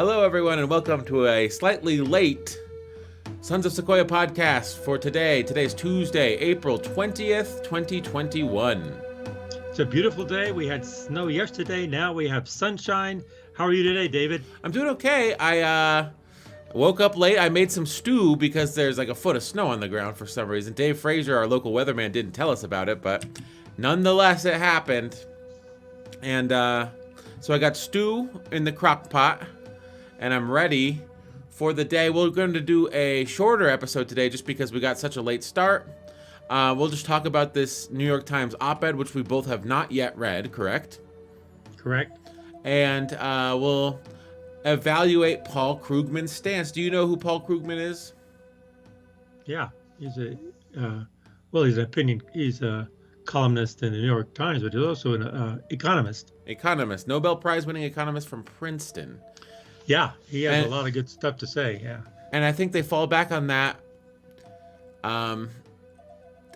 Hello, everyone, and welcome to a slightly late Sons of Sequoia podcast for today. Today's Tuesday, April 20th, 2021. It's a beautiful day. We had snow yesterday. Now we have sunshine. How are you today, David? I'm doing okay. I woke up late. I made some stew because there's like a foot of snow on the ground for some reason. Dave Frazier, our local weatherman, didn't tell us about it, but nonetheless, it happened. And so I got stew in the crock pot, and I'm ready for the day. We're going to do a shorter episode today just because we got such a late start. We'll just talk about this New York Times op-ed, which we both have not yet read, correct? Correct. And we'll evaluate Paul Krugman's stance. Do you know who Paul Krugman is? Yeah, he's he's a columnist in the New York Times, but he's also an economist. Economist, Nobel Prize winning economist from Princeton. Yeah, he has a lot of good stuff to say, yeah. And I think they fall back on that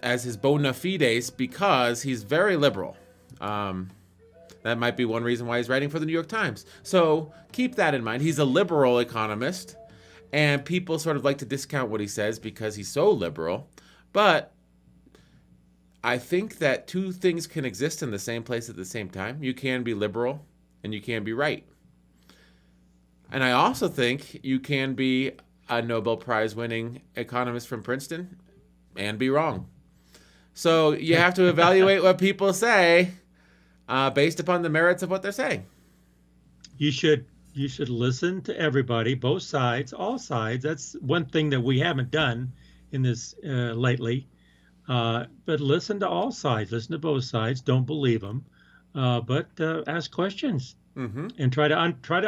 as his bona fides because he's very liberal. That might be one reason why he's writing for the New York Times. So keep that in mind. He's a liberal economist, and people sort of like to discount what he says because he's so liberal. But I think that two things can exist in the same place at the same time. You can be liberal and you can be right. And I also think you can be a Nobel Prize winning economist from Princeton and be wrong. So you have to evaluate what people say based upon the merits of what they're saying. You should listen to everybody, both sides, all sides. That's one thing that we haven't done in this lately. But listen to all sides. Listen to both sides. Don't believe them, but ask questions. Mm-hmm. And try to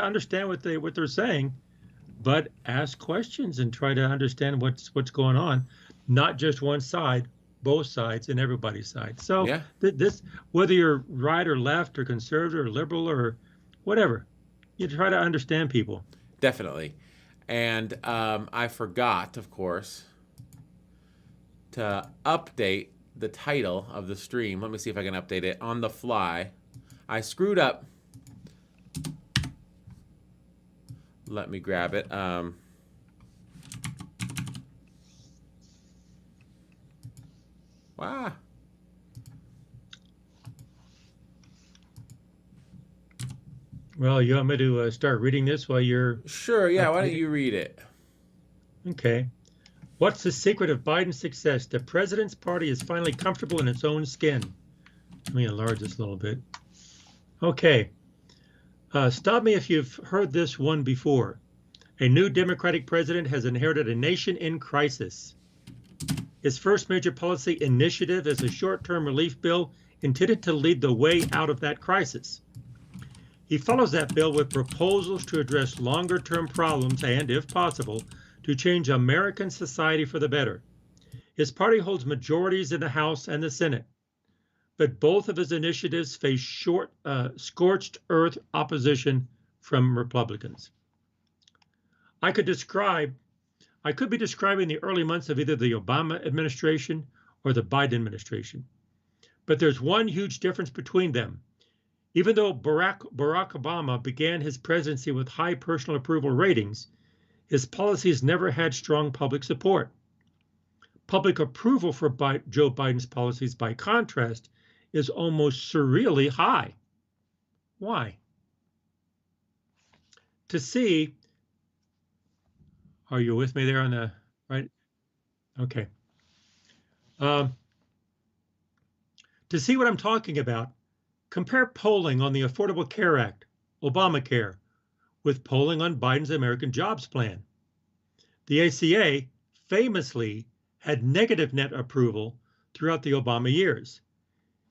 understand what they're saying, but ask questions and try to understand what's going on, not just one side, both sides, and everybody's side. So yeah. This, whether you're right or left or conservative or liberal or whatever, you try to understand people. Definitely. And I forgot, of course, to update the title of the stream. Let me see if I can update it on the fly. I screwed up. Let me grab it. Wow. Well, you want me to start reading this while you're... Sure, yeah. Why don't you read it? Okay. What's the secret of Biden's success? The president's party is finally comfortable in its own skin. Let me enlarge this a little bit. Okay. Stop me if you've heard this one before. A new Democratic president has inherited a nation in crisis. His first major policy initiative is a short-term relief bill intended to lead the way out of that crisis. He follows that bill with proposals to address longer-term problems and, if possible, to change American society for the better. His party holds majorities in the House and the Senate, but both of his initiatives face scorched earth opposition from Republicans. I could be describing the early months of either the Obama administration or the Biden administration. But there's one huge difference between them. Even though Barack Obama began his presidency with high personal approval ratings, his policies never had strong public support. Public approval for Joe Biden's policies, by contrast, is almost surreally high. Why? To see, are you with me there on the right? Okay. To see what I'm talking about, compare polling on the Affordable Care Act, Obamacare, with polling on Biden's American Jobs Plan. The ACA famously had negative net approval throughout the Obama years.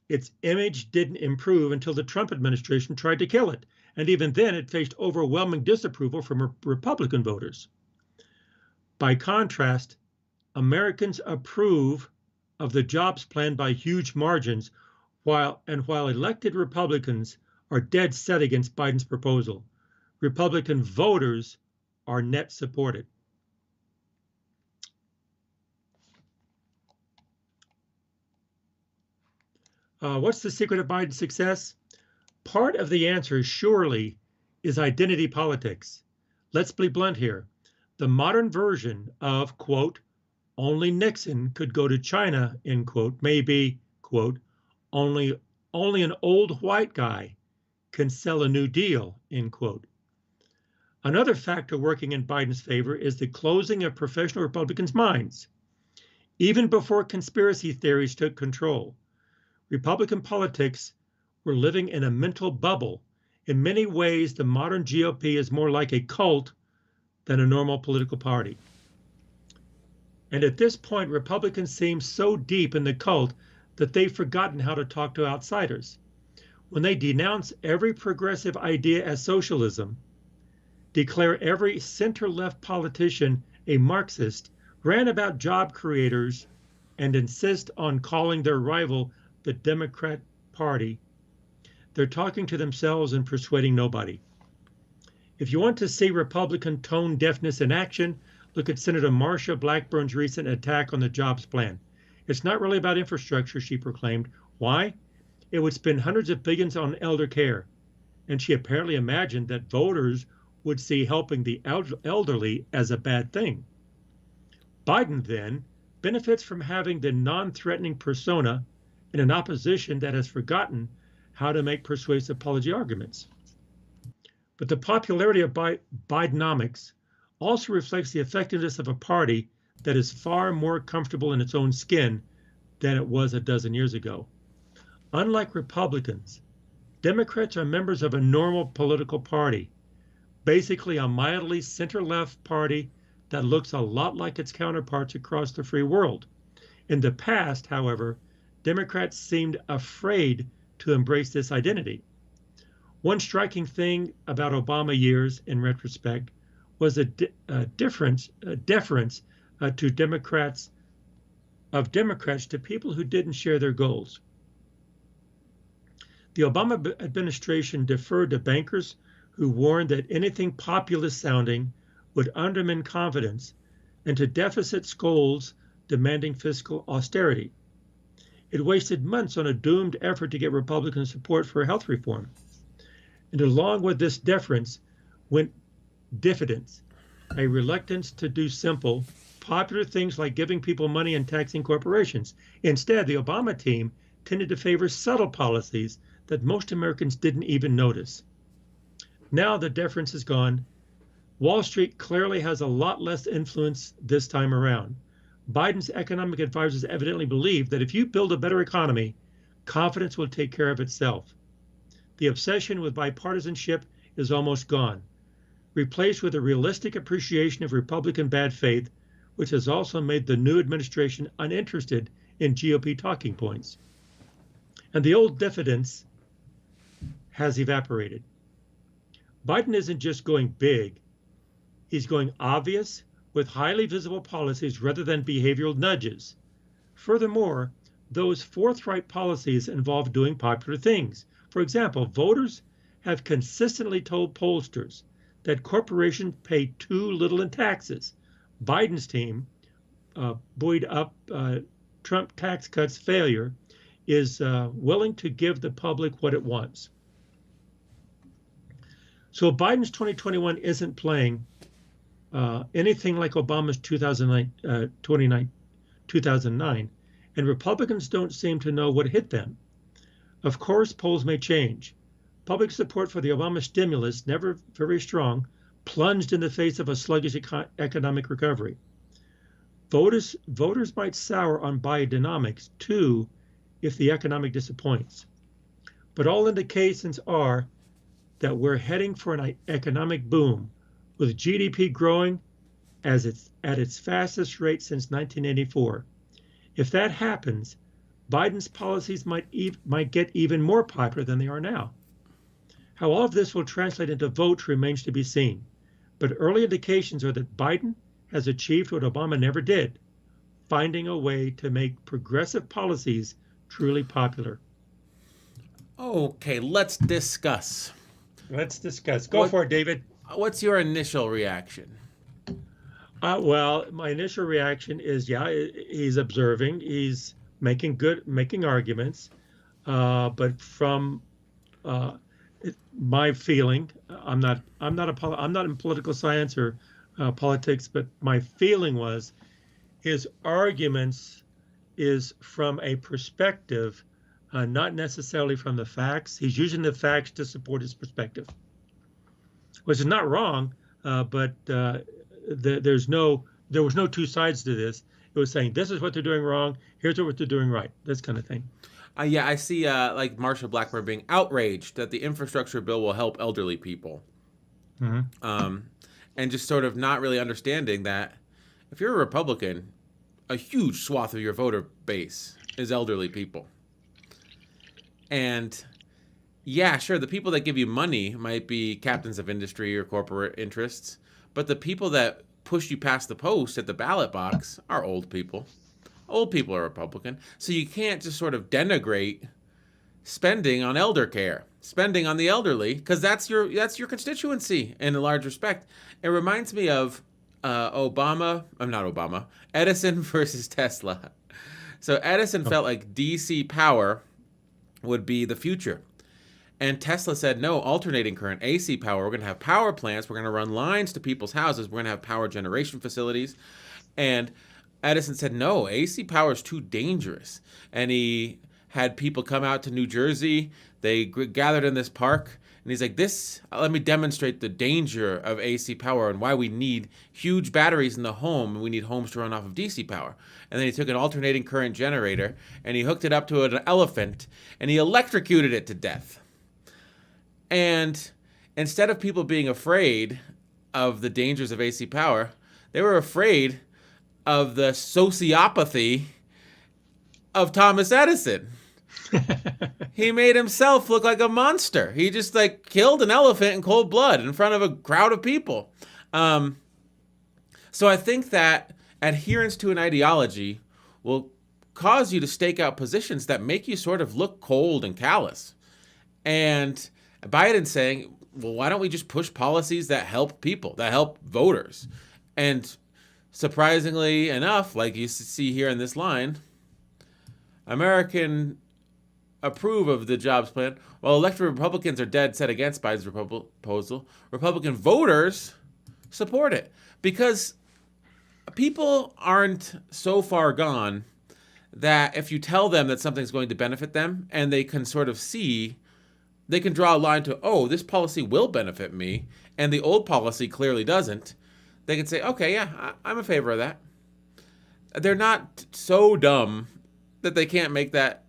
Its image didn't improve until the Trump administration tried to kill it, and even then it faced overwhelming disapproval from Republican voters. By contrast, Americans approve of the jobs plan by huge margins, while elected Republicans are dead set against Biden's proposal. Republican voters are net supported. What's the secret of Biden's success? Part of the answer, surely, is identity politics. let's be blunt here. The modern version of, quote, only Nixon could go to China, end quote, may be, quote, only an old white guy can sell a new deal, end quote. Another factor working in Biden's favor is the closing of professional Republicans' minds. Even before conspiracy theories took control, Republican politics were living in a mental bubble. In many ways, the modern GOP is more like a cult than a normal political party. And at this point, Republicans seem so deep in the cult that they've forgotten how to talk to outsiders. When they denounce every progressive idea as socialism, declare every center-left politician a Marxist, rant about job creators, and insist on calling their rival the Democrat Party, they're talking to themselves and persuading nobody. If you want to see Republican tone deafness in action, look at Senator Marsha Blackburn's recent attack on the jobs plan. It's not really about infrastructure, she proclaimed. Why? It would spend hundreds of billions on elder care. And she apparently imagined that voters would see helping the elderly as a bad thing. Biden, then, benefits from having the non-threatening persona in an opposition that has forgotten how to make persuasive policy arguments. But the popularity of Bidenomics also reflects the effectiveness of a party that is far more comfortable in its own skin than it was a dozen years ago. Unlike Republicans, Democrats are members of a normal political party, basically a mildly center-left party that looks a lot like its counterparts across the free world. In the past, however, Democrats seemed afraid to embrace this identity. One striking thing about Obama years, in retrospect, was a deference to Democrats to people who didn't share their goals. The Obama administration deferred to bankers who warned that anything populist sounding would undermine confidence, and to deficit scolds demanding fiscal austerity. It wasted months on a doomed effort to get Republican support for health reform. And along with this deference went diffidence, a reluctance to do simple, popular things like giving people money and taxing corporations. Instead, the Obama team tended to favor subtle policies that most Americans didn't even notice. Now the deference is gone. Wall Street clearly has a lot less influence this time around. Biden's economic advisors evidently believe that if you build a better economy, confidence will take care of itself. The obsession with bipartisanship is almost gone, replaced with a realistic appreciation of Republican bad faith, which has also made the new administration uninterested in GOP talking points. And the old diffidence has evaporated. Biden isn't just going big, he's going obvious with highly visible policies rather than behavioral nudges. Furthermore, those forthright policies involve doing popular things. For example, voters have consistently told pollsters that corporations pay too little in taxes. Biden's team, buoyed up Trump tax cuts failure, is willing to give the public what it wants. So Biden's 2021 isn't playing anything like Obama's 2009, and Republicans don't seem to know what hit them. Of course, polls may change. Public support for the Obama stimulus, never very strong, plunged in the face of a sluggish economic recovery. Voters might sour on Bidenomics too if the economic disappoints. But all indications are that we're heading for an economic boom, with GDP growing at its fastest rate since 1984. If that happens, Biden's policies might get even more popular than they are now. How all of this will translate into votes remains to be seen, but early indications are that Biden has achieved what Obama never did, finding a way to make progressive policies truly popular. Okay, let's discuss. Go for it, David. What's your initial reaction? Well, my initial reaction is, yeah, he's observing, he's making arguments, but from my feeling, I'm not in political science or politics, but my feeling was his arguments is from a perspective, not necessarily from the facts. He's using the facts to support his perspective, which is not wrong, but there was no two sides to this. It was saying this is what they're doing wrong, here's what they're doing right, this kind of thing. Yeah, I see like Marsha Blackburn being outraged that the infrastructure bill will help elderly people. Mm-hmm. And just sort of not really understanding that if you're a Republican, a huge swath of your voter base is elderly people. And yeah, sure, the people that give you money might be captains of industry or corporate interests, but the people that push you past the post at the ballot box are old people. Old people are Republican. So you can't just sort of denigrate spending on elder care, spending on the elderly, because that's your constituency in a large respect. It reminds me of Edison versus Tesla. So Edison felt like DC power would be the future. And Tesla said, no, alternating current, AC power. We're going to have power plants. We're going to run lines to people's houses. We're going to have power generation facilities. And Edison said, no, AC power is too dangerous. And he had people come out to New Jersey. They gathered in this park. And he's like, let me demonstrate the danger of AC power and why we need huge batteries in the home. And we need homes to run off of DC power. And then he took an alternating current generator and he hooked it up to an elephant and he electrocuted it to death. And instead of people being afraid of the dangers of AC power, they were afraid of the sociopathy of Thomas Edison. He made himself look like a monster. He just like killed an elephant in cold blood in front of a crowd of people. So I think that adherence to an ideology will cause you to stake out positions that make you sort of look cold and callous. And Biden's saying, well, why don't we just push policies that help people, that help voters? And surprisingly enough, like you see here in this line, American approve of the jobs plan, while elected Republicans are dead set against Biden's proposal. Republican voters support it because people aren't so far gone that if you tell them that something's going to benefit them and they can sort of see, they can draw a line to, oh, this policy will benefit me, and the old policy clearly doesn't. They can say, okay, yeah, I'm in favor of that. They're not so dumb that they can't make that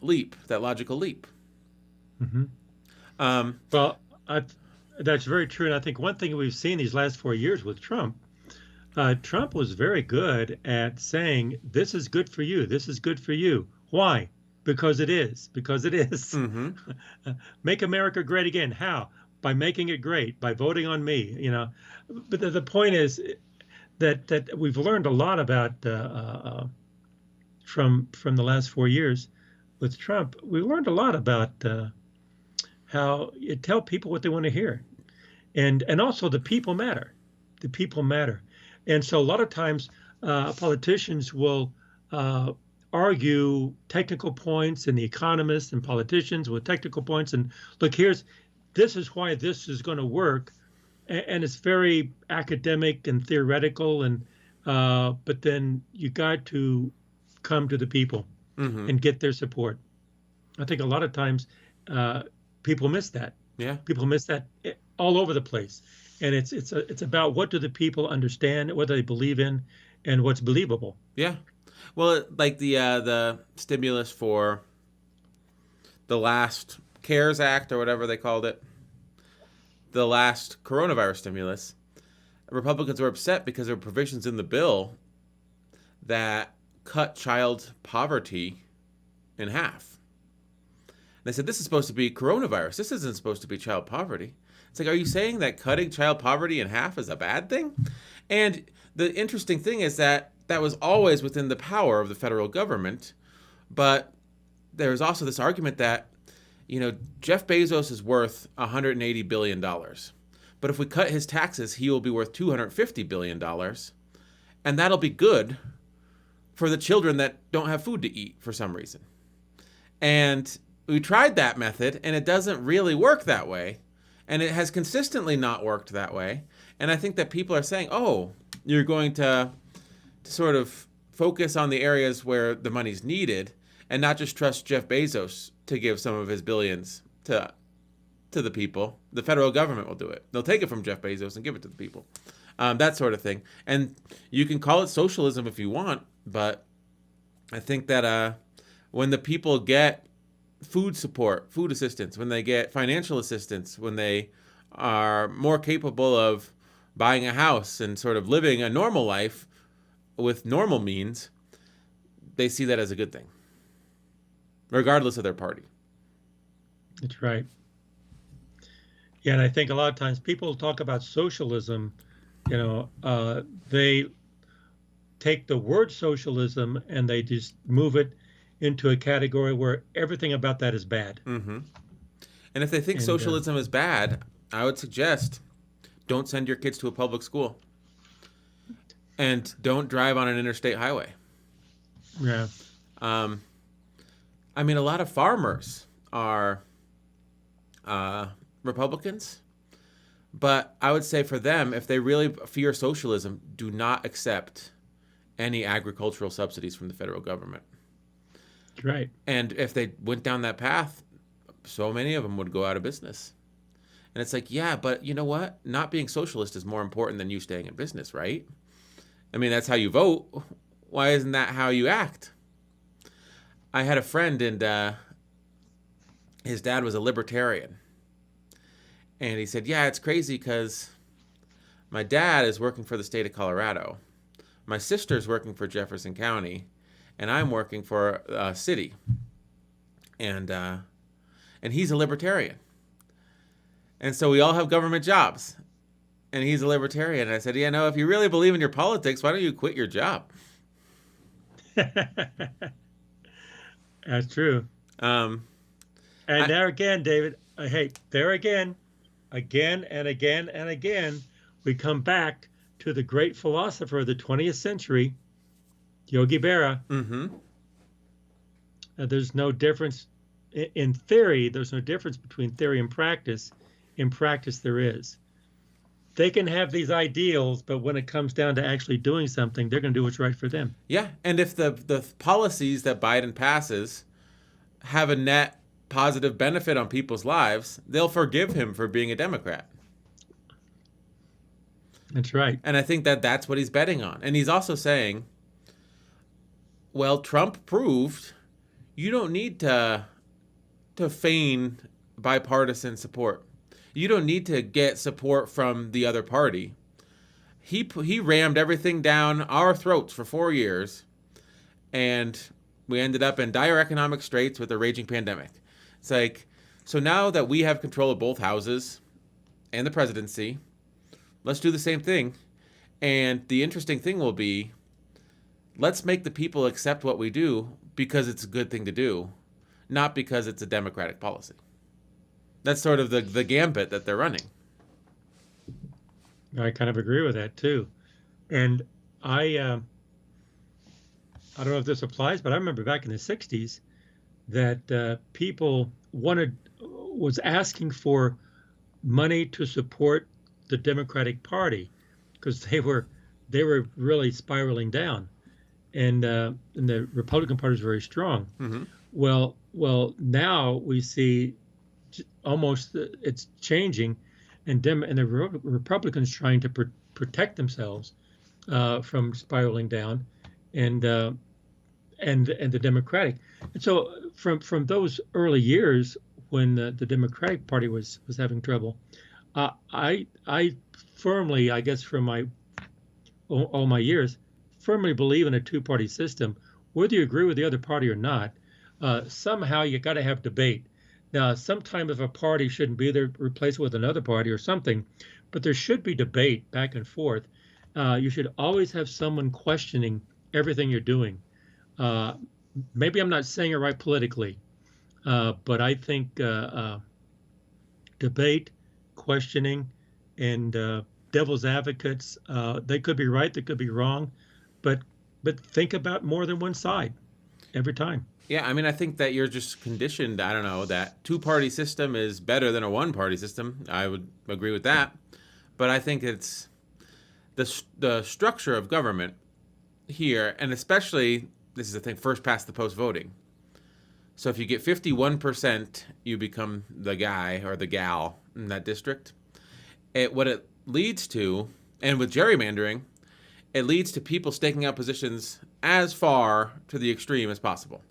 leap, that logical leap. Mm-hmm. Well, that's very true. And I think one thing we've seen these last 4 years with Trump, Trump was very good at saying, this is good for you. This is good for you. Why? Because it is. Because it is. Mm-hmm. Make America great again. How? By making it great, by voting on me, you know. But the point is that we've learned a lot about from the last 4 years with Trump. We learned a lot about how you tell people what they want to hear, and also the people matter. The people matter, and so a lot of times politicians will argue technical points, and the economists and politicians with technical points, and look, this is why this is going to work, and it's very academic and theoretical, and but then you got to come to the people and get their support. I think a lot of times people miss that. Yeah, people miss that all over the place, and it's about what do the people understand, what do they believe in, and what's believable. Yeah, well, like the stimulus for the last CARES Act or whatever they called it, the last coronavirus stimulus, Republicans were upset because there were provisions in the bill that cut child poverty in half. They said, this is supposed to be coronavirus. This isn't supposed to be child poverty. It's like, are you saying that cutting child poverty in half is a bad thing? And the interesting thing is that was always within the power of the federal government. But there's also this argument that, you know, Jeff Bezos is worth $180 billion. But if we cut his taxes, he will be worth $250 billion. And that'll be good for the children that don't have food to eat for some reason. And we tried that method and it doesn't really work that way. And it has consistently not worked that way. And I think that people are saying, oh, you're going to sort of focus on the areas where the money's needed and not just trust Jeff Bezos to give some of his billions to the people. The federal government will do it. They'll take it from Jeff Bezos and give it to the people. That sort of thing. And you can call it socialism if you want, but I think that when the people get food support, food assistance, when they get financial assistance, when they are more capable of buying a house and sort of living a normal life with normal means, they see that as a good thing, regardless of their party. That's right. Yeah, and I think a lot of times people talk about socialism, they take the word socialism and they just move it into a category where everything about that is bad. Mm-hmm. And if they think socialism is bad, I would suggest don't send your kids to a public school and don't drive on an interstate highway. Yeah. I mean, a lot of farmers are Republicans, but I would say for them, if they really fear socialism, do not accept any agricultural subsidies from the federal government. Right. And if they went down that path, so many of them would go out of business. And it's like, yeah, but you know what? Not being socialist is more important than you staying in business, right? I mean, that's how you vote. Why isn't that how you act? I had a friend, and his dad was a libertarian. And he said, yeah, it's crazy because my dad is working for the state of Colorado. My sister's working for Jefferson County, and I'm working for a city. And he's a libertarian. And so we all have government jobs. And he's a libertarian. And I said, yeah, no, if you really believe in your politics, why don't you quit your job? That's true. And there again, David, there again and again and again, we come back to the great philosopher of the 20th century, Yogi Berra. Mm-hmm. There's no difference in theory. There's no difference between theory and practice. In practice, there is. They can have these ideals, but when it comes down to actually doing something, they're going to do what's right for them. Yeah, and if the policies that Biden passes have a net positive benefit on people's lives, they'll forgive him for being a Democrat. That's right. And I think that that's what he's betting on. And he's also saying, well, Trump proved you don't need to feign bipartisan support. You don't need to get support from the other party. He rammed everything down our throats for 4 years, and we ended up in dire economic straits with a raging pandemic. It's like, so now that we have control of both houses and the presidency, let's do the same thing. And the interesting thing will be, let's make the people accept what we do because it's a good thing to do, not because it's a democratic policy. That's sort of the gambit that they're running. I kind of agree with that too. And I don't know if this applies, but I remember back in the 60s that people was asking for money to support the Democratic Party because they were really spiraling down, and the Republican Party is very strong. Mm-hmm. Well, now we see almost it's changing, and the Republicans trying to protect themselves from spiraling down, and the Democratic. And so from those early years when the Democratic Party was having trouble, I firmly, I guess from all my years, firmly believe in a two-party system. Whether you agree with the other party or not, somehow you got to have debate. Now, sometime if a party shouldn't be there, replace it with another party or something, but there should be debate back and forth. You should always have someone questioning everything you're doing. Maybe I'm not saying it right politically, but I think debate, questioning, and devil's advocates, they could be right, they could be wrong, but think about more than one side every time. Yeah, I mean, I think that you're just conditioned. I don't know, that two-party system is better than a one-party system. I would agree with that. But I think it's the structure of government here, and especially, this is the thing, first past the post voting. So if you get 51%, you become the guy or the gal in that district. What it leads to, and with gerrymandering, it leads to people staking out positions as far to the extreme as possible.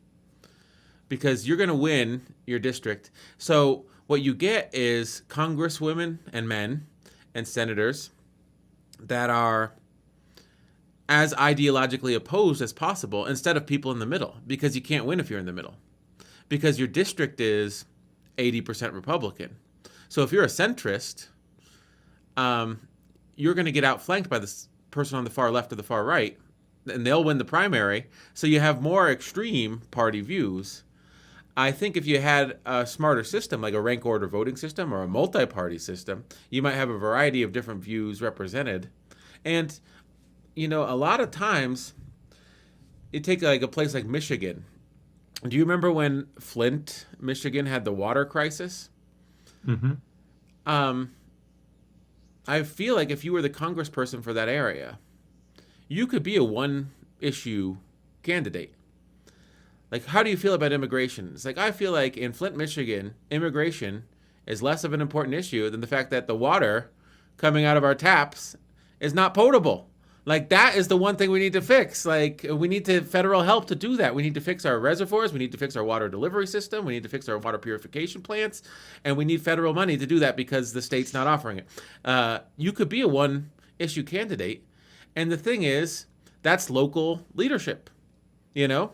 Because you're going to win your district. So what you get is congresswomen and men and senators that are as ideologically opposed as possible instead of people in the middle, because you can't win if you're in the middle, because your district is 80% Republican. So if you're a centrist, you're going to get outflanked by this person on the far left or the far right, and they'll win the primary. So you have more extreme party views. I think if you had a smarter system, like a rank order voting system or a multi-party system, you might have a variety of different views represented. And, you know, a lot of times, you take like a place like Michigan. Do you remember when Flint, Michigan had the water crisis? Mm-hmm. I feel like if you were the congressperson for that area, you could be a one-issue candidate. Like, how do you feel about immigration? It's like, I feel like in Flint, Michigan, immigration is less of an important issue than the fact that the water coming out of our taps is not potable. Like, that is the one thing we need to fix. Like, we need federal help to do that. We need to fix our reservoirs. We need to fix our water delivery system. We need to fix our water purification plants. And we need federal money to do that because the state's not offering it. You could be a one-issue candidate. And the thing is, that's local leadership, you know?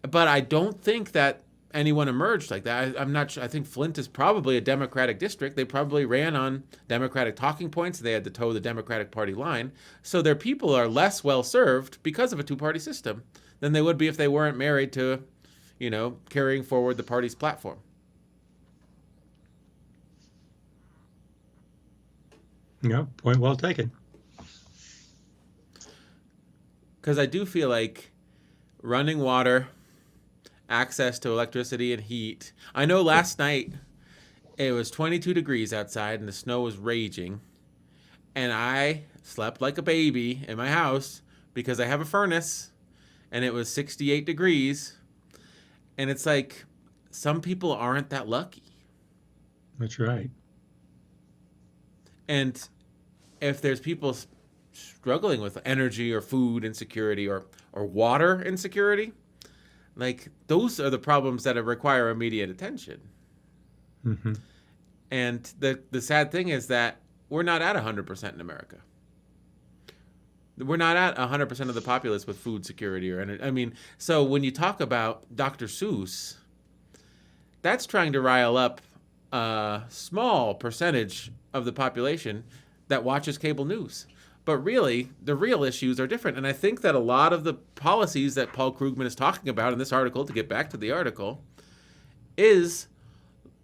But I don't think that anyone emerged like that. I'm not sure. I think Flint is probably a Democratic district. They probably ran on Democratic talking points. They had to toe the Democratic Party line. So their people are less well served because of a two-party system than they would be if they weren't married to, you know, carrying forward the party's platform. Yeah, point well taken. Because I do feel like running water, access to electricity and heat. I know last night it was 22 degrees outside and the snow was raging, and I slept like a baby in my house because I have a furnace, and it was 68 degrees. And it's like, some people aren't that lucky. That's right. And if there's people struggling with energy or food insecurity or water insecurity, like, those are the problems that require immediate attention. Mm-hmm. And the sad thing is that we're not at 100% in America. We're not at 100% of the populace with food security or energy. I mean, so when you talk about Dr. Seuss, that's trying to rile up a small percentage of the population that watches cable news. But really, the real issues are different. And I think that a lot of the policies that Paul Krugman is talking about in this article, to get back to the article, is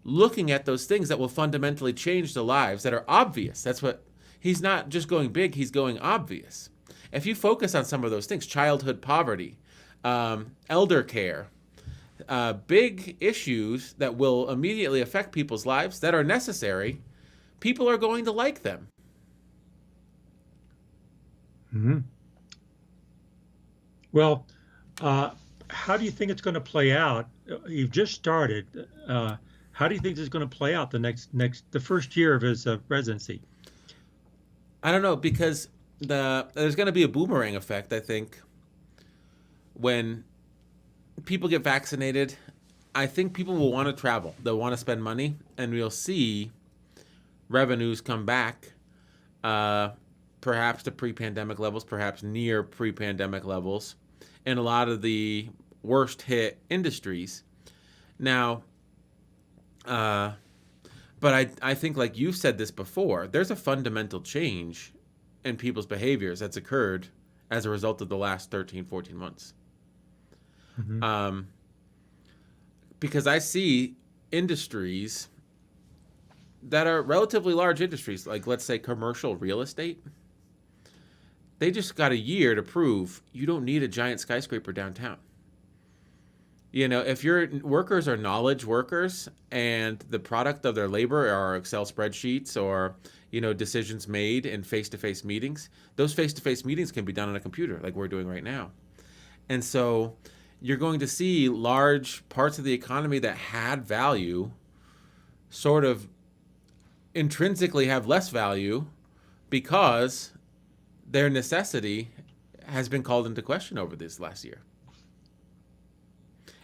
looking at those things that will fundamentally change the lives that are obvious. That's what, he's not just going big, he's going obvious. If you focus on some of those things, childhood poverty, elder care, big issues that will immediately affect people's lives that are necessary, people are going to like them. Mm-hmm. Well, how do you think it's going to play out? You've just started. How do you think this is going to play out the first year of his residency? I don't know, because there's going to be a boomerang effect, I think. When people get vaccinated, I think people will want to travel. They'll want to spend money, and we'll see revenues come back, perhaps to pre-pandemic levels, perhaps near pre-pandemic levels, in a lot of the worst hit industries. Now, but I think, like you've said this before, there's a fundamental change in people's behaviors that's occurred as a result of the last 13, 14 months. Mm-hmm. Because I see industries that are relatively large industries, like, let's say, commercial real estate. They just got a year to prove you don't need a giant skyscraper downtown. If your workers are knowledge workers and the product of their labor are Excel spreadsheets or, decisions made in face-to-face meetings, those face-to-face meetings can be done on a computer like we're doing right now. And so you're going to see large parts of the economy that had value sort of intrinsically have less value because their necessity has been called into question over this last year.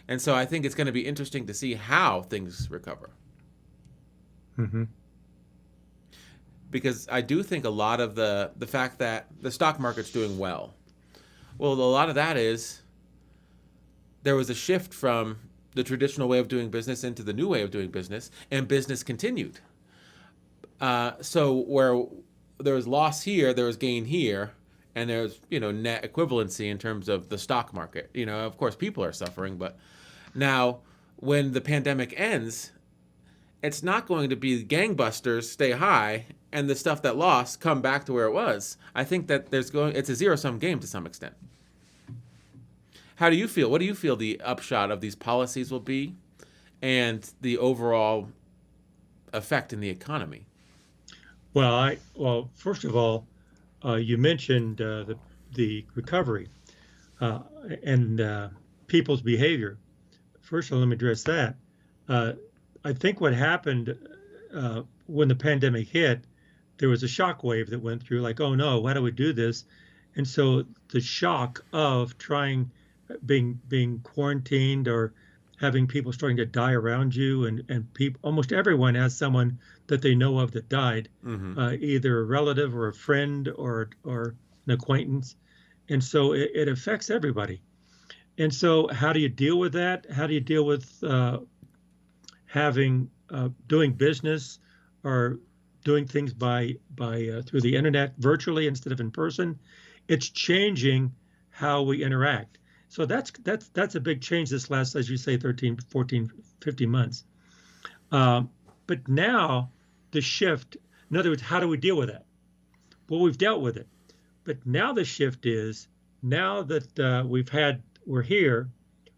And so I think it's going to be interesting to see how things recover. Mm-hmm. Because I do think a lot of the fact that the stock market's doing well, a lot of that is there was a shift from the traditional way of doing business into the new way of doing business, and business continued. So where there was loss here, there was gain here, and there's, net equivalency in terms of the stock market. Of course, people are suffering, but now when the pandemic ends, it's not going to be gangbusters stay high and the stuff that lost come back to where it was. I think that it's a zero-sum game to some extent. How do you feel? What do you feel the upshot of these policies will be and the overall effect in the economy? Well, first of all, you mentioned the recovery and people's behavior. First of all, let me address that. I think what happened when the pandemic hit, there was a shock wave that went through, like, oh no, why do we do this? And so the shock of being quarantined or having people starting to die around you, and people, almost everyone has someone that they know of that died, either a relative or a friend or an acquaintance, and so it affects everybody. And so, how do you deal with that? How do you deal with doing business or doing things through the internet virtually instead of in person? It's changing how we interact. So that's a big change this last, as you say, 13, 14, 15 months. But now the shift, in other words, how do we deal with that? Well, we've dealt with it. But now the shift is, now that we're here,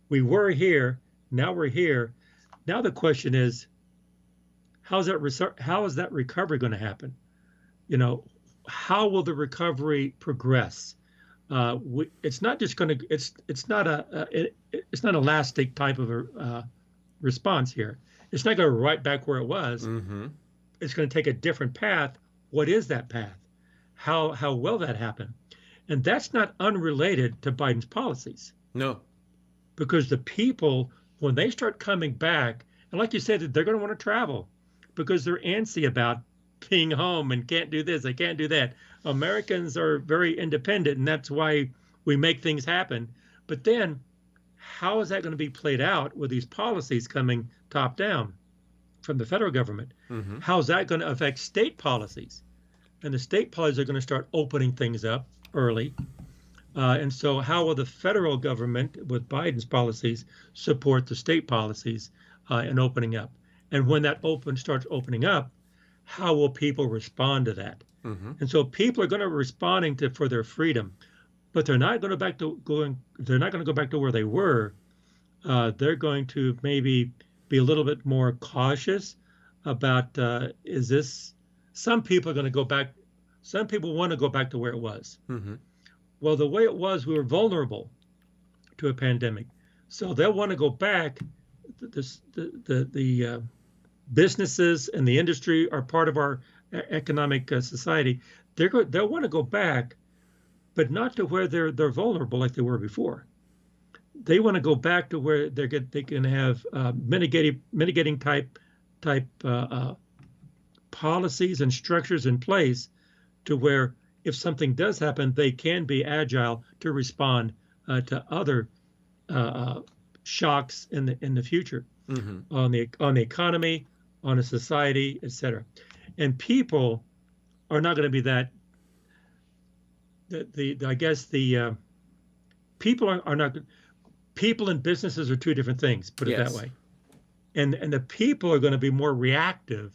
we were here, now we're here. Now the question is, how is that recovery going to happen? How will the recovery progress? It's not just going to. It's not an elastic type of a response here. It's not going to right back where it was. Mm-hmm. It's going to take a different path. What is that path? How will that happen? And that's not unrelated to Biden's policies. No, because the people, when they start coming back, and like you said, they're going to want to travel because they're antsy about being home and can't do this, they can't do that. Americans are very independent, and that's why we make things happen. But then, how is that going to be played out with these policies coming top down from the federal government? Mm-hmm. How is that going to affect state policies? And the state policies are going to start opening things up early. And so how will the federal government, with Biden's policies, support the state policies in opening up? And when that starts opening up, how will people respond to that? Mm-hmm. And so people are going to be responding for their freedom, but they're not going to They're not going to go back to where they were. They're going to maybe be a little bit more cautious about is this. Some people are going to go back. Some people want to go back to where it was. Mm-hmm. Well, the way it was, we were vulnerable to a pandemic, so they'll want to go back. The businesses and the industry are part of our economic society. They'll want to go back, but not to where they're vulnerable like they were before. They want to go back to where they can have mitigating type policies and structures in place to where if something does happen, they can be agile to respond to other shocks in the future, mm-hmm. on the economy, on a society, etc. And people are not going to be that. People are not. People and businesses are two different things. Put it that way. And the people are going to be more reactive,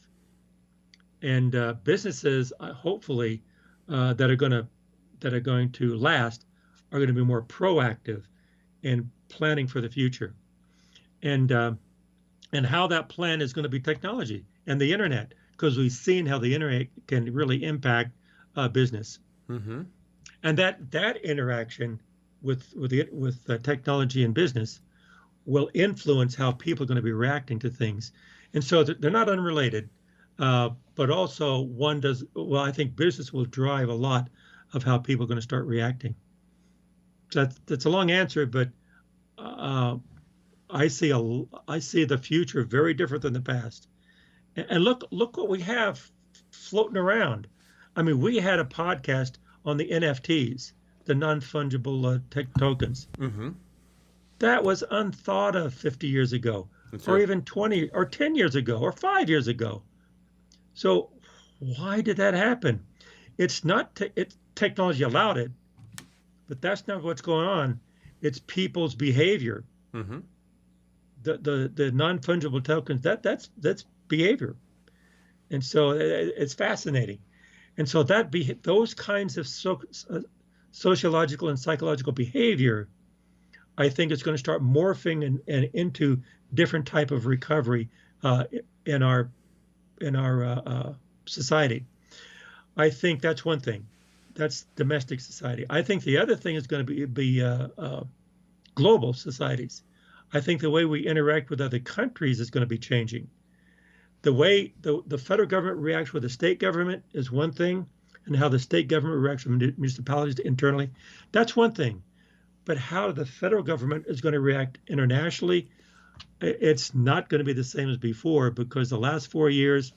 and businesses, hopefully, that are going to last, are going to be more proactive in planning for the future. and how that plan is going to be technology and the internet, because we've seen how the internet can really impact business. Mm-hmm. And that interaction with technology and business will influence how people are going to be reacting to things. And so they're not unrelated, but also one does well. I think business will drive a lot of how people are going to start reacting. So that's a long answer, but I see the future very different than the past. And look what we have floating around. I mean, we had a podcast on the NFTs, the non-fungible tech tokens. Mm-hmm. That was unthought of 50 years ago, or even 20 or 10 years ago, or 5 years ago. So why did that happen? It's not it's technology allowed it, but that's not what's going on. It's people's behavior. Mm-hmm. The non-fungible tokens, that's behavior. And so it's fascinating. And so those kinds of sociological and psychological behavior, I think it's going to start morphing and into different type of recovery in our society. I think that's one thing. That's domestic society. I think the other thing is going to be global societies. I think the way we interact with other countries is going to be changing. The way the federal government reacts with the state government is one thing, and how the state government reacts with municipalities internally, that's one thing. But how the federal government is going to react internationally, it's not going to be the same as before, because the last 4 years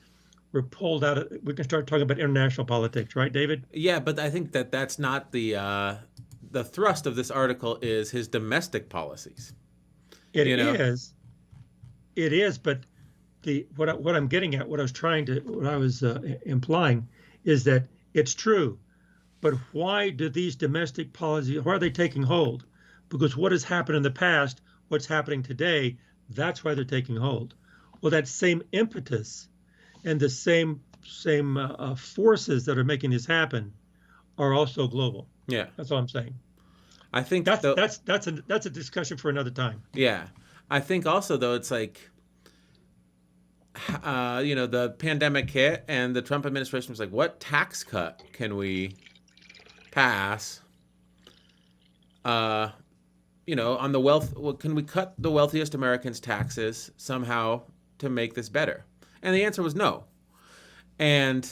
we're pulled out of, we can start talking about international politics, right, David? Yeah, but I think that's not the thrust of this article is his domestic policies. It is, but what I'm getting at, what I was implying, is that it's true. But why do these domestic policies, why are they taking hold? Because what has happened in the past, what's happening today, that's why they're taking hold. Well, that same impetus and the same forces that are making this happen are also global. Yeah, that's all I'm saying. I think that's a discussion for another time. Yeah, I think also though it's like, the pandemic hit and the Trump administration was like, what tax cut can we pass? On the wealth, can we cut the wealthiest Americans' taxes somehow to make this better? And the answer was no. And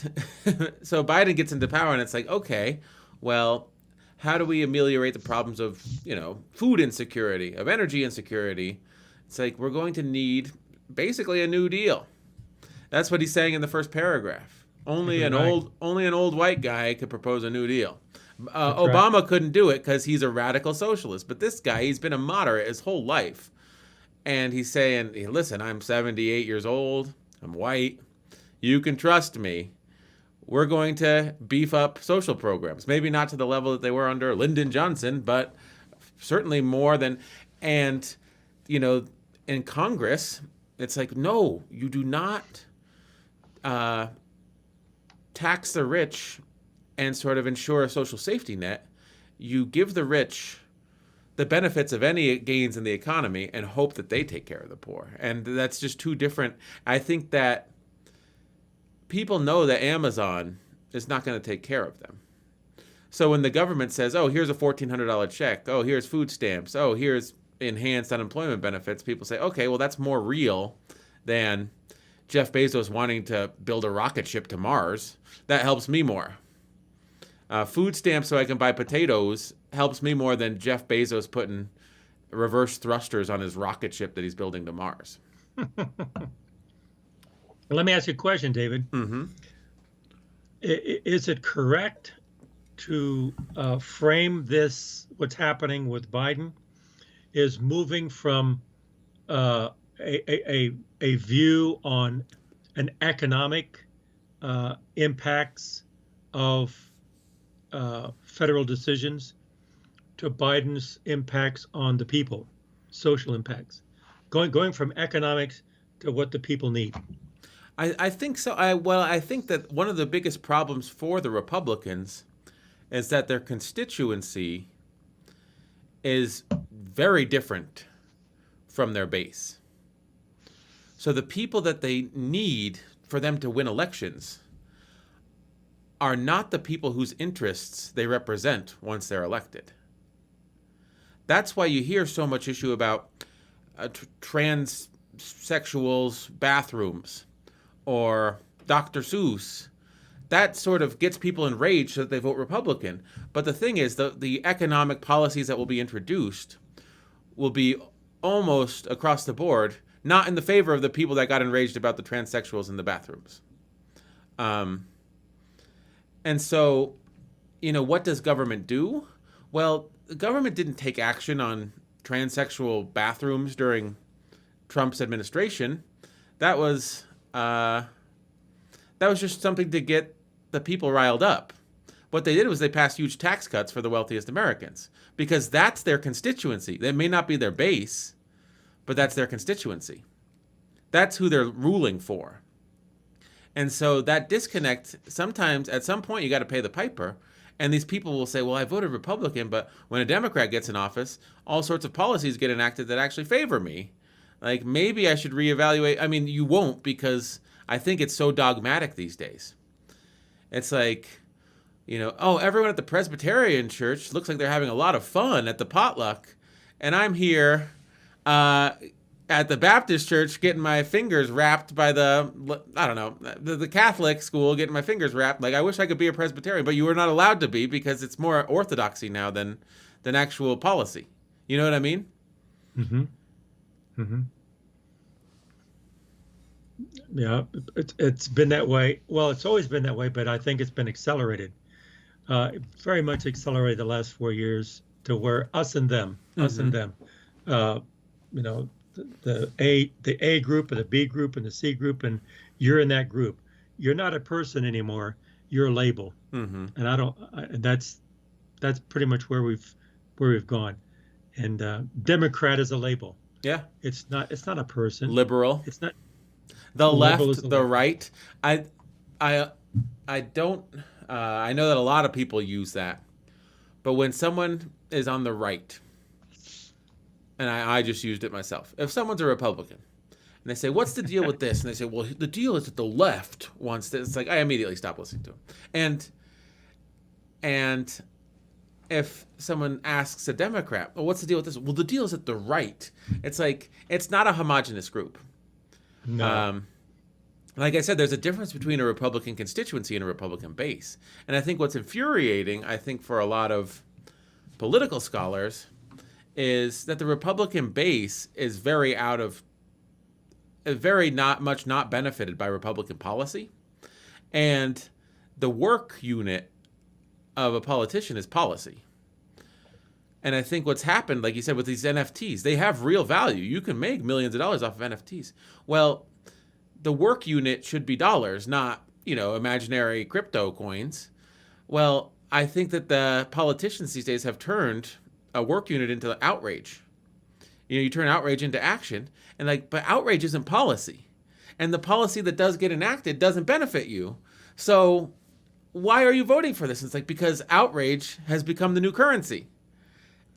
so Biden gets into power and it's like, okay, well, how do we ameliorate the problems of, food insecurity, of energy insecurity? It's like, we're going to need basically a New Deal. That's what he's saying in the first paragraph. Only an old white guy could propose a New Deal. Obama couldn't do it because he's a radical socialist. But this guy, he's been a moderate his whole life. And he's saying, listen, I'm 78 years old. I'm white. You can trust me. We're going to beef up social programs. Maybe not to the level that they were under Lyndon Johnson, but certainly more than... And, in Congress, it's like, no, you do not tax the rich and sort of ensure a social safety net. You give the rich the benefits of any gains in the economy and hope that they take care of the poor. And that's just two different... I think that people know that Amazon is not going to take care of them. So when the government says, oh, here's a $1,400 check, oh, here's food stamps, oh, here's enhanced unemployment benefits, people say, okay, well, that's more real than Jeff Bezos wanting to build a rocket ship to Mars. That helps me more. Food stamps so I can buy potatoes helps me more than Jeff Bezos putting reverse thrusters on his rocket ship that he's building to Mars. Let me ask you a question, David. Mm-hmm. Is it correct to frame this, what's happening with Biden, is moving from a view on an economic impacts of federal decisions to Biden's impacts on the people, social impacts, going from economics to what the people need? I think so. I think that one of the biggest problems for the Republicans is that their constituency is very different from their base. So the people that they need for them to win elections are not the people whose interests they represent once they're elected. That's why you hear so much issue about transsexuals' bathrooms or Dr. Seuss. That sort of gets people enraged so that they vote Republican. But the thing is, the economic policies that will be introduced will be almost across the board not in the favor of the people that got enraged about the transsexuals in the bathrooms. And so, what does government do? Well, the government didn't take action on transsexual bathrooms during Trump's administration. That was just something to get the people riled up. What they did was they passed huge tax cuts for the wealthiest Americans because that's their constituency. They may not be their base, but that's their constituency. That's who they're ruling for. And so that disconnect, sometimes at some point you got to pay the piper. And these people will say, well, I voted Republican, but when a Democrat gets in office, all sorts of policies get enacted that actually favor me. Like, maybe I should reevaluate. I mean, you won't, because I think it's so dogmatic these days. It's like, everyone at the Presbyterian church looks like they're having a lot of fun at the potluck. And I'm here at the Baptist church getting my fingers wrapped by the Catholic school, getting my fingers wrapped. Like, I wish I could be a Presbyterian, but you are not allowed to be because it's more orthodoxy now than actual policy. You know what I mean? Mm-hmm. Mm-hmm. Yeah, it's been that way. Well, it's always been that way, but I think it's been accelerated. Very much accelerated the last 4 years to where us and them, the A group and the B group and the C group, and you're in that group. You're not a person anymore. You're a label. Mm-hmm. And that's pretty much where we've gone. And Democrat is a label. Yeah. It's not a person. Liberal. It's not. The left, the right. I don't. I know that a lot of people use that, but when someone is on the right, and I just used it myself. If someone's a Republican, and they say, "What's the deal with this?" and they say, "Well, the deal is that the left wants this," it's like I immediately stop listening to them. And if someone asks a Democrat, "Well, what's the deal with this?" Well, the deal is that the right. It's like it's not a homogenous group. No. Like I said, there's a difference between a Republican constituency and a Republican base. And I think what's infuriating, for a lot of political scholars, is that the Republican base is very not benefited by Republican policy. And the work unit of a politician is policy. And I think what's happened, like you said, with these NFTs, they have real value. You can make millions of dollars off of NFTs. Well, the work unit should be dollars, not, imaginary crypto coins. Well, I think that the politicians these days have turned a work unit into outrage. You turn outrage into action, but outrage isn't policy. And the policy that does get enacted doesn't benefit you. So why are you voting for this? It's because outrage has become the new currency.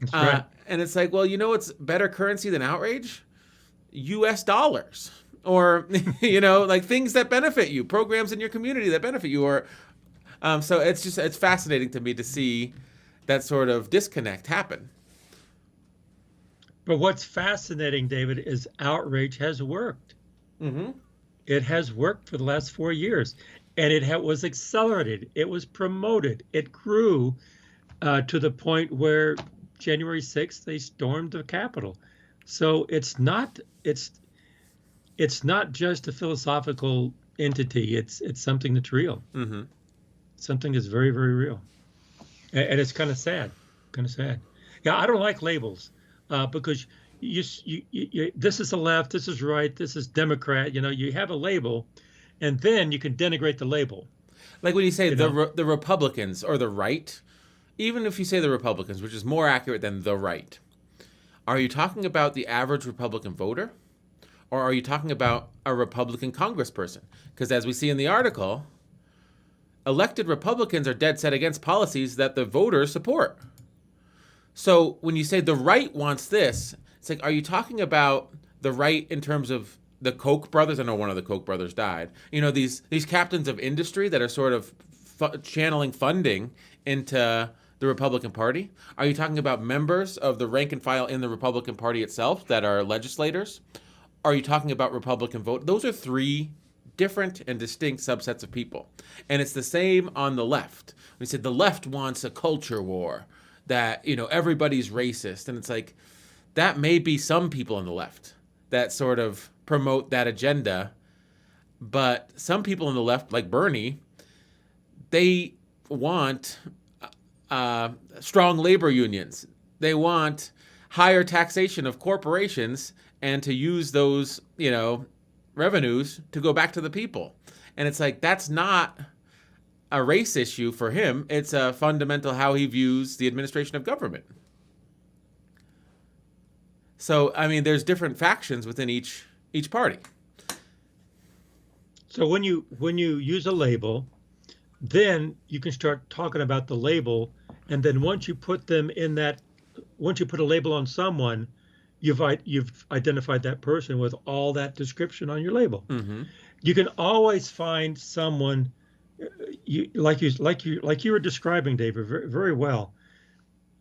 That's right. And it's like, well, what's better currency than outrage? US dollars. Or, things that benefit you, programs in your community that benefit you. Or so it's fascinating to me to see that sort of disconnect happen. But what's fascinating, David, is outrage has worked. Mm-hmm. It has worked for the last 4 years. And it was accelerated. It was promoted. It grew to the point where January 6th, they stormed the Capitol. So it's not just a philosophical entity. It's something that's real. Mm-hmm. Something that's very, very real. And it's kind of sad. Yeah, I don't like labels because you this is the left, this is right, this is Democrat. You have a label, and then you can denigrate the label. Like when you say the Republicans or the right, even if you say the Republicans, which is more accurate than the right, are you talking about the average Republican voter? Or are you talking about a Republican congressperson? Because as we see in the article, elected Republicans are dead set against policies that the voters support. So when you say the right wants this, it's like, are you talking about the right in terms of the Koch brothers. I know one of the Koch brothers died. You know, these captains of industry that are sort of channeling funding into the Republican Party? Are you talking about members of the rank and file in the Republican Party itself that are legislators? Are you talking about Republican vote? Those are three different and distinct subsets of people. And it's the same on the left. We said the left wants a culture war, that, you know, everybody's racist. And it's like, that may be some people on the left that sort of promote that agenda. But some people on the left, like Bernie, they want strong labor unions. They want higher taxation of corporations and to use those, you know, revenues to go back to the people. And it's like, that's not a race issue for him. It's a fundamental how he views the administration of government. So, I mean, there's different factions within each party. So when you use a label, then you can start talking about the label, and then once you put a label on someone, you've identified that person with all that description on your label. Mm-hmm. You can always find someone, like you were describing, David, very, very well.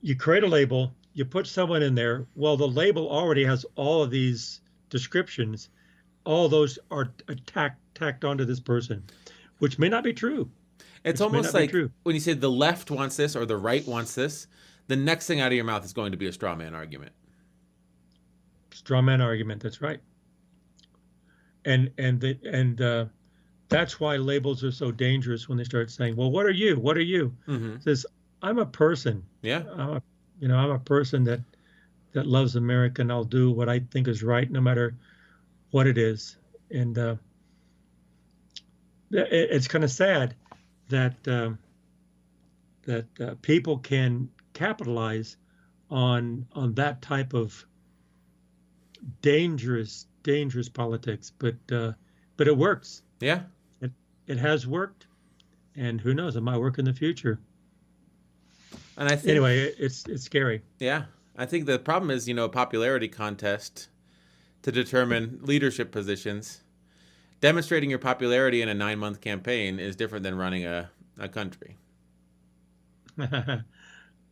You create a label, you put someone in there. Well, the label already has all of these descriptions. All those are tacked onto this person, which may not be true. It's almost like when you say the left wants this or the right wants this, the next thing out of your mouth is going to be a straw man argument. Straw man argument. That's right. And that's why labels are so dangerous when they start saying, "Well, what are you? What are you?" Mm-hmm. It says, "I'm a person. Yeah. I'm a person that loves America, and I'll do what I think is right, no matter what it is." And it's kind of sad that people can capitalize on that type of dangerous politics, but it works. Yeah, it has worked, and who knows, it might work in the future. And I think anyway, it's scary. Yeah, I think the problem is, a popularity contest to determine leadership positions. Demonstrating your popularity in a 9-month campaign is different than running a country.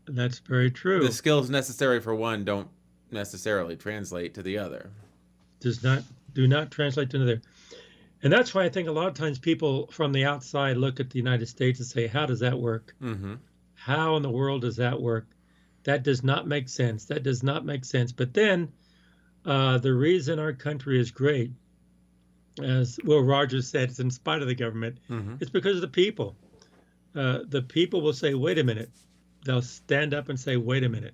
That's very true. The skills necessary for one don't necessarily translate to the other. Do not translate to another. And that's why I think a lot of times people from the outside look at the United States and say, how does that work? Mm-hmm. How in the world does that work? That does not make sense. That does not make sense. But then the reason our country is great, as Will Rogers said, it's in spite of the government. Mm-hmm. It's because of the people. The people will say, wait a minute. They'll stand up and say, wait a minute.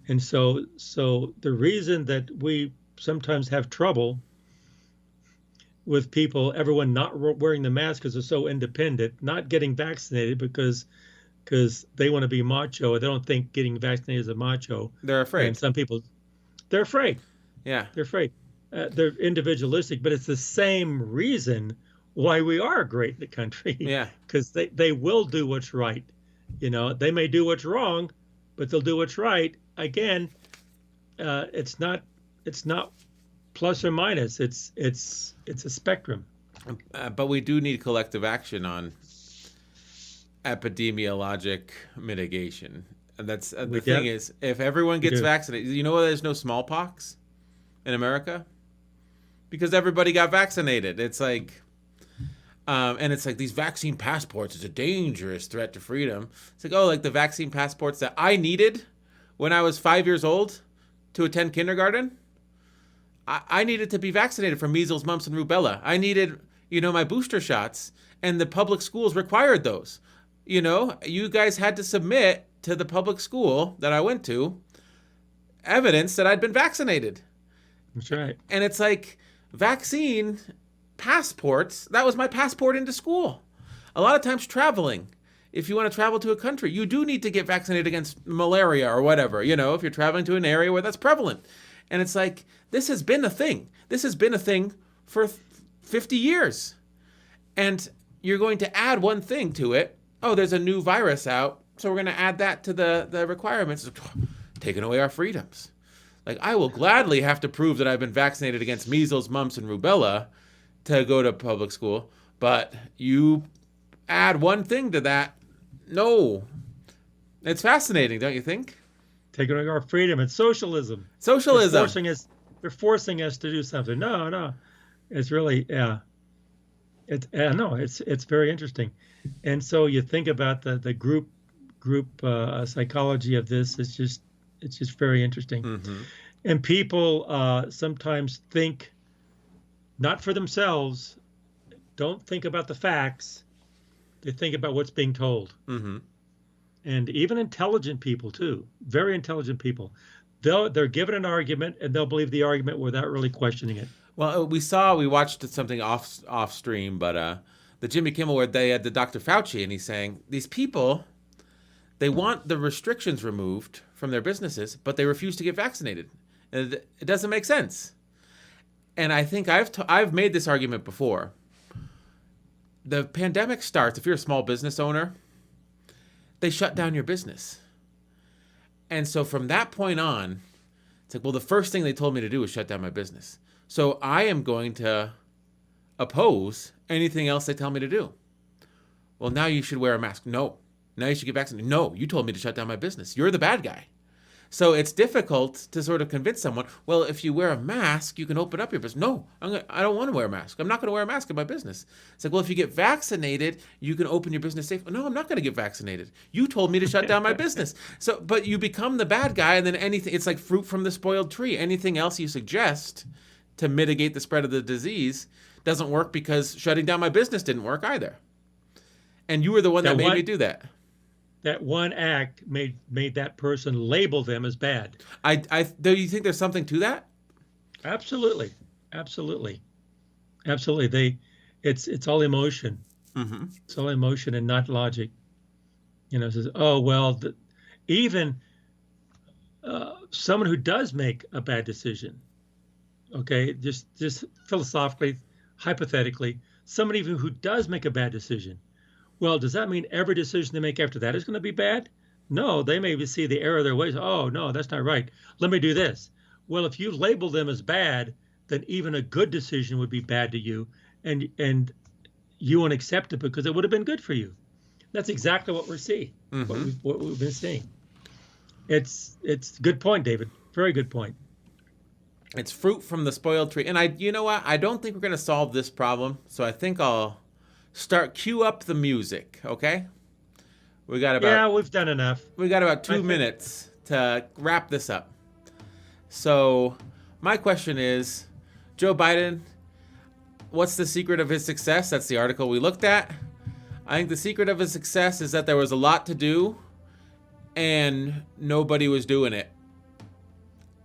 And so the reason that we sometimes have trouble with people, everyone not wearing the mask because they're so independent, not getting vaccinated because they want to be macho. They don't think getting vaccinated is a macho. They're afraid. And some people, they're afraid. Yeah. They're afraid. They're individualistic, but it's the same reason why we are great in the country. Yeah. Because they will do what's right. They may do what's wrong, but they'll do what's right. Again, it's not plus or minus. It's a spectrum. But we do need collective action on epidemiologic mitigation. And that's the thing is, if everyone gets vaccinated, there's no smallpox in America because everybody got vaccinated. It's like, and it's like these vaccine passports is a dangerous threat to freedom. It's like, like the vaccine passports that I needed when I was 5 years old to attend kindergarten. I needed to be vaccinated for measles, mumps, and rubella. I needed, my booster shots, and the public schools required those. You guys had to submit to the public school that I went to evidence that I'd been vaccinated. That's right. And it's like vaccine passports, that was my passport into school. A lot of times traveling, if you want to travel to a country, you do need to get vaccinated against malaria or whatever, if you're traveling to an area where that's prevalent. And it's like, this has been a thing. This has been a thing for 50 years. And you're going to add one thing to it. Oh, there's a new virus out, so we're going to add that to the requirements. Taking away our freedoms. Like, I will gladly have to prove that I've been vaccinated against measles, mumps, and rubella to go to public school. But you add one thing to that, no. It's fascinating, don't you think? Taking away our freedom. It's socialism. Socialism. They're forcing us to do something. No. It's really, yeah. It's very interesting. And so you think about the group psychology of this. It's just very interesting. Mm-hmm. And people sometimes think not for themselves, don't think about the facts. They think about what's being told. Mm-hmm. And even intelligent people too, very intelligent people, they're given an argument and they'll believe the argument without really questioning it. Well, we watched something off stream, but the Jimmy Kimmel where they had the Dr. Fauci, and he's saying these people, they want the restrictions removed from their businesses, but they refuse to get vaccinated. And it doesn't make sense. And I think I've made this argument before. The pandemic starts, if you're a small business owner, they shut down your business. And so from that point on, it's like, well, the first thing they told me to do was shut down my business. So I am going to oppose anything else they tell me to do. Well, now you should wear a mask. No. Now you should get vaccinated. No, you told me to shut down my business. You're the bad guy. So it's difficult to sort of convince someone, well, if you wear a mask, you can open up your business. No, I don't want to wear a mask. I'm not going to wear a mask in my business. It's like, well, if you get vaccinated, you can open your business safe. No, I'm not going to get vaccinated. You told me to shut down my business. So, but you become the bad guy, and then anything, it's like fruit from the spoiled tree. Anything else you suggest to mitigate the spread of the disease doesn't work because shutting down my business didn't work either. And you were the one that made me do that. That one act made that person label them as bad. Do you think there's something to that? Absolutely. It's all emotion. Mm-hmm. It's all emotion and not logic. It says, oh well, even someone who does make a bad decision. Okay, just philosophically, hypothetically, somebody even who does make a bad decision. Well, does that mean every decision they make after that is going to be bad? No, they may see the error of their ways. Oh, no, that's not right. Let me do this. Well, if you label them as bad, then even a good decision would be bad to you, and you won't accept it because it would have been good for you. That's exactly what we're seeing, mm-hmm. what we've been seeing. It's a good point, David. Very good point. It's fruit from the spoiled tree. And you know what? I don't think we're going to solve this problem, so I think I'll cue up the music, okay? We've done enough. We got about 2 minutes to wrap this up. So my question is, Joe Biden, what's the secret of his success? That's the article we looked at. I think the secret of his success is that there was a lot to do and nobody was doing it.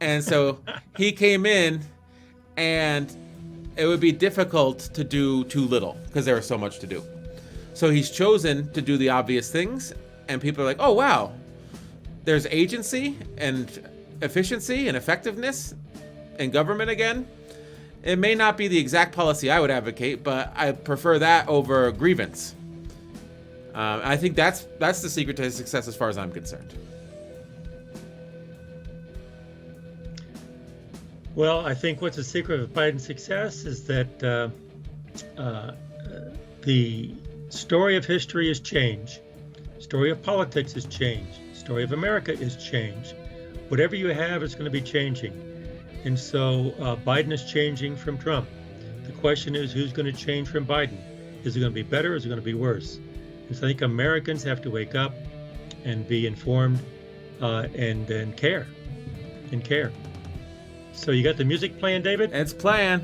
And so he came in and it would be difficult to do too little because there was so much to do. So he's chosen to do the obvious things, and people are like, oh, wow, there's agency and efficiency and effectiveness in government again. It may not be the exact policy I would advocate, but I prefer that over grievance. I think that's the secret to his success as far as I'm concerned. Well, I think what's the secret of Biden's success is that the story of history is change. Story of politics is change. Story of America is change. Whatever you have is going to be changing. And so Biden is changing from Trump. The question is, who's going to change from Biden? Is it going to be better or is it going to be worse? And so I think Americans have to wake up and be informed and care. So you got the music playing, David? It's playing.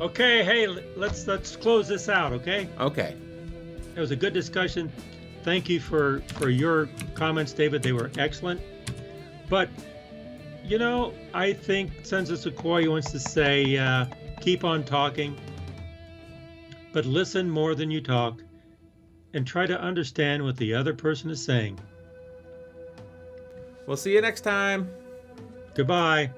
Okay, hey, let's close this out, okay? Okay. It was a good discussion. Thank you for your comments, David. They were excellent. But, I think Senza Sequoia wants to say, keep on talking, but listen more than you talk, and try to understand what the other person is saying. We'll see you next time. Goodbye.